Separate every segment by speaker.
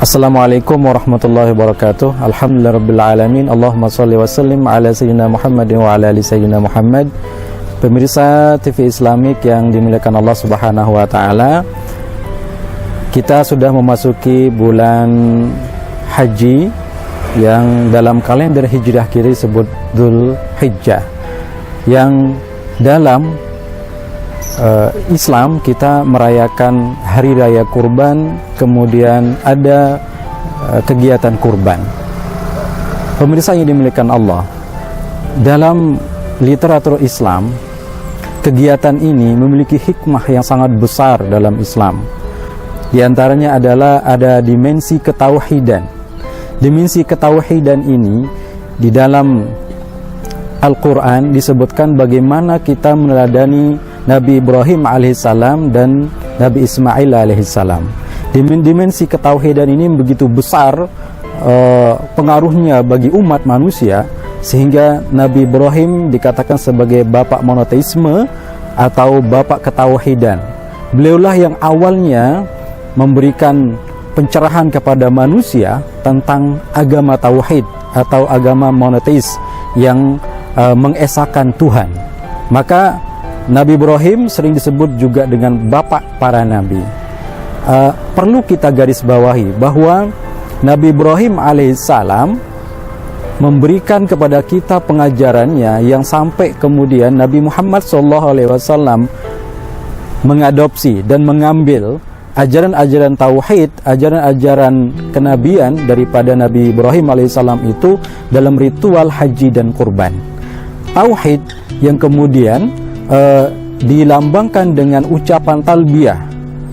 Speaker 1: Assalamualaikum warahmatullahi wabarakatuh. Alhamdulillahirabbil alamin. Allahumma shalli wa sallim ala sayyidina Muhammadin wa ala ali sayyidina Muhammad. Pemirsa TV Islamik yang dimuliakan Allah Subhanahu wa taala, kita sudah memasuki bulan haji yang dalam kalender Hijriah kiri disebut Dzulhijjah, yang dalam Islam kita merayakan hari raya kurban, kemudian ada kegiatan kurban. Pemirsa yang dimuliakan Allah, dalam literatur Islam, kegiatan ini memiliki hikmah yang sangat besar dalam Islam. Di antaranya adalah ada dimensi ketauhidan. Dimensi ketauhidan ini di dalam Al-Quran disebutkan bagaimana kita meneladani Nabi Ibrahim alaihissalam dan Nabi Ismail alaihissalam. Dimensi ketauhidan ini begitu besar pengaruhnya bagi umat manusia, sehingga Nabi Ibrahim dikatakan sebagai bapak monoteisme atau bapak ketauhidan. Beliaulah yang awalnya memberikan pencerahan kepada manusia tentang agama tauhid atau agama monoteis yang mengesahkan Tuhan. Maka Nabi Ibrahim sering disebut juga dengan bapak para nabi. Perlu kita garis bawahi bahwa Nabi Ibrahim alaihissalam memberikan kepada kita pengajarannya yang sampai kemudian Nabi Muhammad SAW mengadopsi dan mengambil ajaran-ajaran tauhid, ajaran-ajaran kenabian daripada Nabi Ibrahim alaihissalam itu dalam ritual haji dan kurban. Tauhid yang kemudian dilambangkan dengan ucapan talbiyah,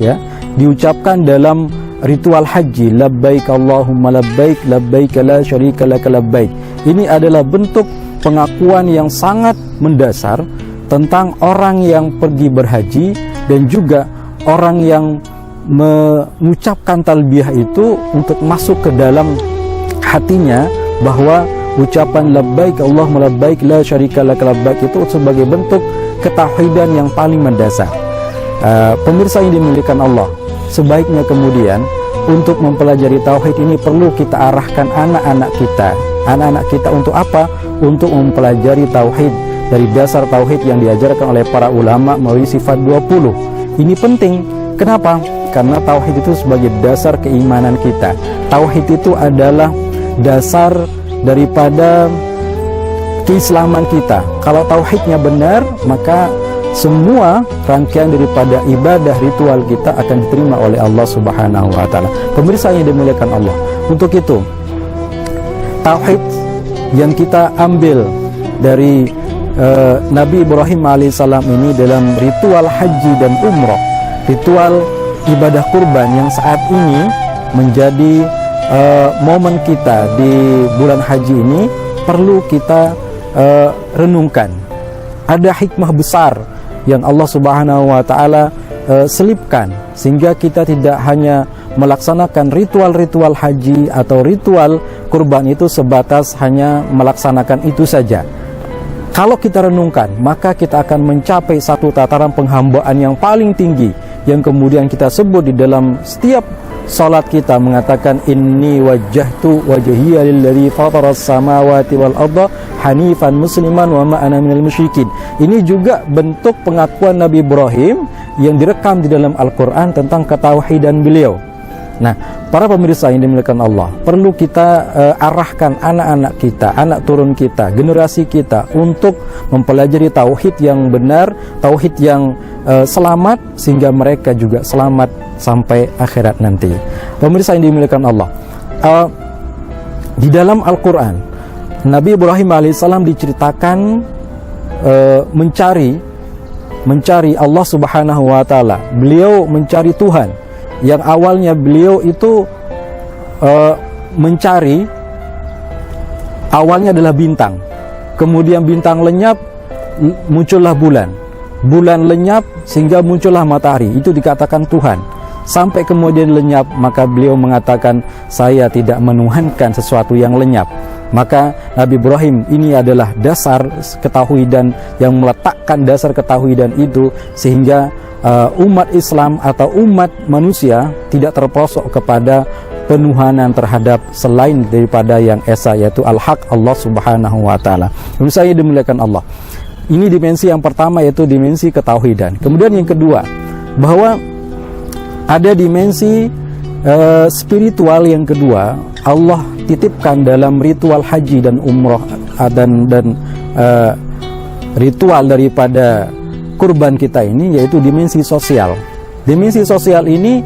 Speaker 1: ya, diucapkan dalam ritual haji, labbaik Allahumma labbaik, labbaik la syarika laka labbaik. Ini adalah bentuk pengakuan yang sangat mendasar tentang orang yang pergi berhaji dan juga orang yang mengucapkan talbiyah itu untuk masuk ke dalam hatinya bahwa ucapan labbaik Allahumma labbaik la syarika laka labbaik itu sebagai bentuk ketauhidan yang paling mendasar. Pemirsa yang dimuliakan Allah, sebaiknya kemudian untuk mempelajari tauhid ini perlu kita arahkan anak-anak kita untuk apa? Untuk mempelajari tauhid dari dasar tauhid yang diajarkan oleh para ulama melalui sifat 20. Ini penting. Kenapa? Karena tauhid itu sebagai dasar keimanan kita. Tauhid itu adalah dasar daripada keislaman kita. Kalau tauhidnya benar, maka semua rangkaian daripada ibadah ritual kita akan diterima oleh Allah Subhanahu wa taala. Pemirsa yang dimuliakan Allah, untuk itu tauhid yang kita ambil dari Nabi Ibrahim alaihissalam ini dalam ritual haji dan umroh, ritual ibadah kurban yang saat ini menjadi momen kita di bulan haji ini, perlu kita renungkan. Ada hikmah besar yang Allah Subhanahu wa taala selipkan, sehingga kita tidak hanya melaksanakan ritual-ritual haji atau ritual kurban itu sebatas hanya melaksanakan itu saja. Kalau kita renungkan, maka kita akan mencapai satu tataran penghambaan yang paling tinggi, yang kemudian kita sebut di dalam setiap salat kita, mengatakan inni wajjahtu wajhiya lilladzi fataras samawati wal arda hanifan musliman wa ma ana minal musyrikin. Ini juga bentuk pengakuan Nabi Ibrahim yang direkam di dalam Al-Qur'an tentang ketauhidan beliau. Nah, para pemirsa yang dimuliakan Allah, perlu kita arahkan anak-anak kita, anak turun kita, generasi kita untuk mempelajari tauhid yang benar, tauhid yang selamat, sehingga mereka juga selamat sampai akhirat nanti. Pemirsa yang dimuliakan Allah, di dalam Al-Quran Nabi Ibrahim alaihissalam diceritakan mencari Allah Subhanahu wa taala. Beliau mencari Tuhan. Yang awalnya beliau itu mencari, awalnya adalah bintang, kemudian bintang lenyap, muncullah bulan, bulan lenyap sehingga muncullah matahari. Itu dikatakan Tuhan. Sampai kemudian lenyap, maka beliau mengatakan, saya tidak menuhankan sesuatu yang lenyap. Maka Nabi Ibrahim ini adalah dasar ketauhidan, yang meletakkan dasar ketauhidan itu, sehingga umat Islam atau umat manusia tidak terperosok kepada penuhanan terhadap selain daripada yang esa, yaitu al-haq Allah Subhanahu wa taala. Pemirsa yang dimuliakan Allah, ini dimensi yang pertama, yaitu dimensi ketauhidan. Kemudian yang kedua, bahwa ada dimensi spiritual yang kedua. Allah titipkan dalam ritual haji dan umroh dan ritual daripada kurban kita ini, yaitu dimensi sosial. Dimensi sosial ini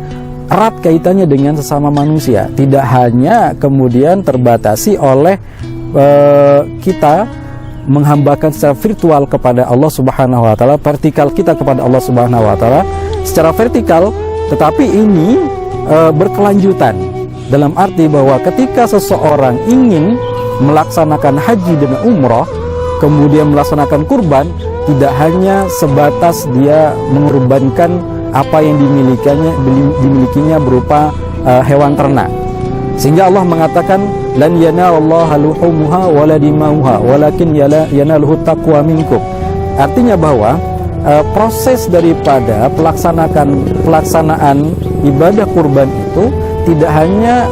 Speaker 1: erat kaitannya dengan sesama manusia, tidak hanya kemudian terbatasi oleh kita menghambakan secara virtual kepada Allah Subhanahu wa taala, vertikal kita kepada Allah Subhanahu wa taala secara vertikal, tetapi ini berkelanjutan, dalam arti bahwa ketika seseorang ingin melaksanakan haji dan umroh kemudian melaksanakan kurban, tidak hanya sebatas dia mengorbankan apa yang dimilikinya berupa hewan ternak, sehingga Allah mengatakan lan yanalallaha luhumuha wala dimauha walakin yanaluhu taqwa minkum. Artinya bahwa proses daripada pelaksanaan ibadah kurban itu tidak hanya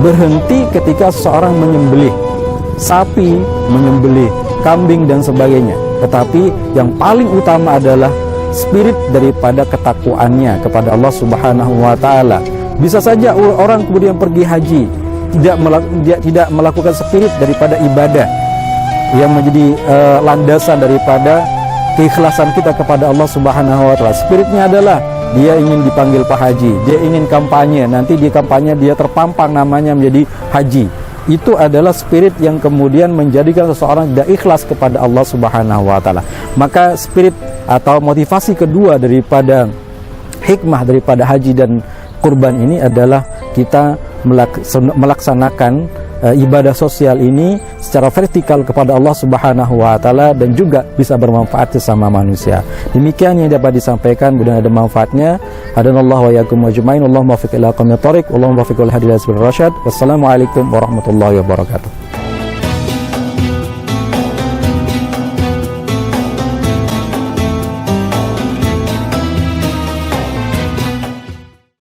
Speaker 1: berhenti ketika seseorang menyembelih sapi, menyembelih kambing dan sebagainya, tetapi yang paling utama adalah spirit daripada ketakwaannya kepada Allah Subhanahu wa taala. Bisa saja orang kemudian pergi haji tidak melakukan spirit daripada ibadah yang menjadi landasan daripada keikhlasan kita kepada Allah Subhanahu wa taala. Spiritnya adalah dia ingin dipanggil Pak Haji, dia ingin kampanye, nanti di kampanye dia terpampang namanya menjadi haji. Itu adalah spirit yang kemudian menjadikan seseorang tidak ikhlas kepada Allah Subhanahu wa taala. Maka spirit atau motivasi kedua daripada hikmah daripada haji dan kurban ini adalah kita melaksanakan ibadah sosial ini secara vertikal kepada Allah Subhanahu wa taala dan juga bisa bermanfaat sesama manusia. Demikian yang dapat disampaikan, mudah-mudahan ada manfaatnya. Hadanallahu wa iyyakum ajmain. Allahumma waffiq ila aqwamit thoriq. Allahumma waffiq wal hadi ila siratal rasyad. Wassalamualaikum warahmatullahi wabarakatuh.